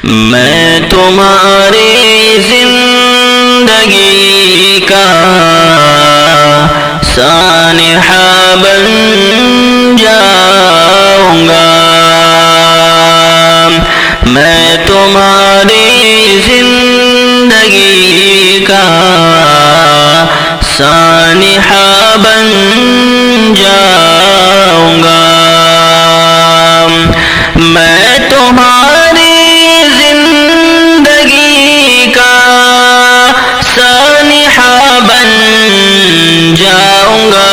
میں تمہاری زندگی کا سانحہ بن جاؤں گا، میں تمہاری زندگی کا سانحہ بن جاؤں گا، میں تمہاری زندگی کا سانحہ بن جاؤں گا،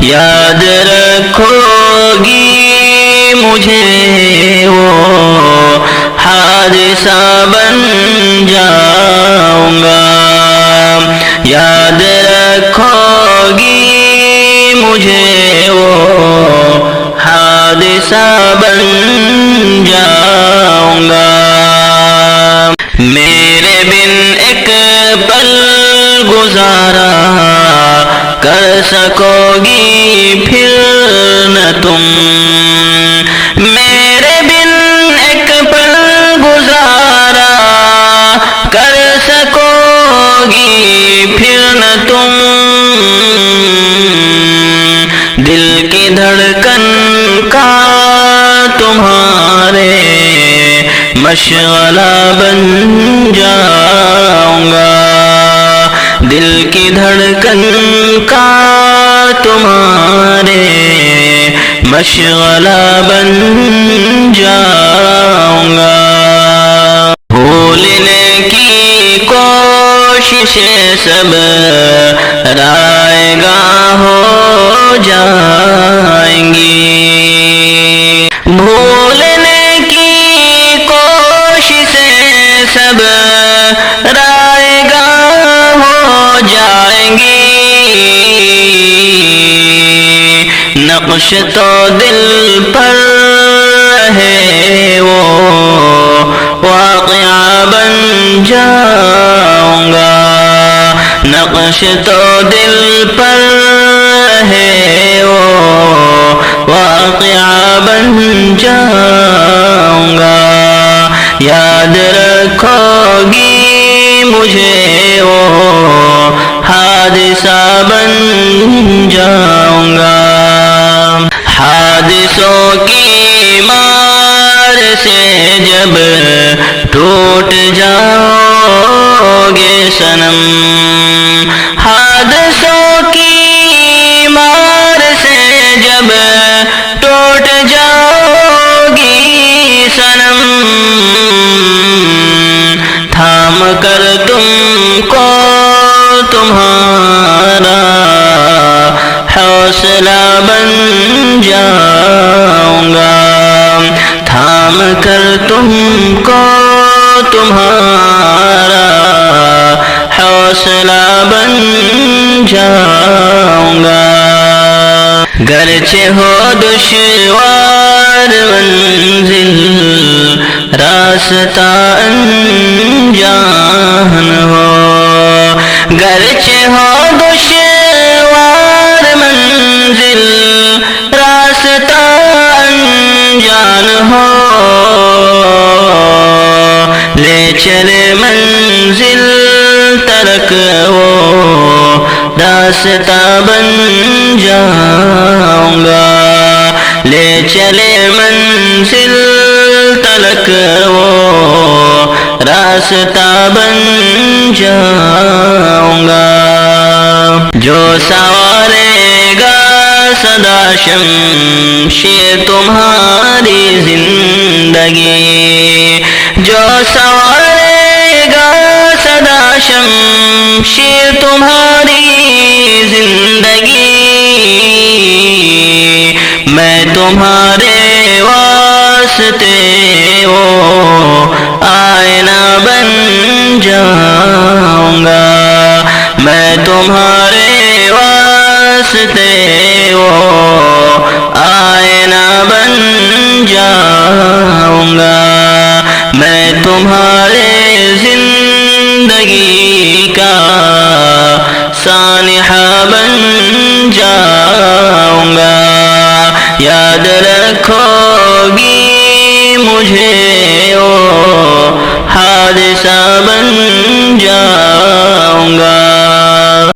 یاد رکھو گی مجھے وہ حادثہ بن جاؤں گا، یاد رکھو گی مجھے وہ حادثہ بن جاؤں گا، میرے بن ایک پل گزارا کر سکو گی پھر نہ تم، میرے بن ایک پل گزارا کر سکو گی پھر نہ تم، دل کی دھڑکن کا تمہارے مشغلہ بن جاؤں گا، دل کی دھڑکن کا تمہارے مشغلہ بن جاؤں گا، بھولنے کی کوششیں سب رائیگاں ہو جائیں گی، بھولنے کی کوششیں سب رائیگاں ہو جائیں گی، نقش تو دل پر ہے وہ واقعہ بن جاؤں گا، نقش تو دل پر ہے وہ واقعہ بن جاؤں گا، یاد رکھو گی مجھے وہ حادثہ بن جاؤں گا، حادثوں کی مار سے جب ٹوٹ جاؤ گے صنم، حادثوں کی مار سے جب ٹوٹ جاؤ گی صنم، تھام کر تم کو تمہارا حوصلہ بن جاؤں گا، تھام کر تم کو تمہارا حوصلہ بن جاؤں گا، گرچہ ہو دشوار منزل راستہ انجان ہو، گرچہ ہو دشوار منزل راستہ انجان ہو، لے چلے منزل ترک وہ راستہ بن جاؤں گا، لے چلے منزل تلک وہ راستہ بن جاؤں گا، جو سنوارے گا سدا شمشیر تمہاری زندگی، جو سنوارے گا سدا شمشیر تمہاری زندگی، میں تمہارے واسطے وہ آئینہ بن جاؤں گا، میں تمہارے واسطے وہ آئینہ بن جاؤں گا، میں تمہارے زندگی کا سانحہ بن جاؤں گا، یاد رکھو گی مجھے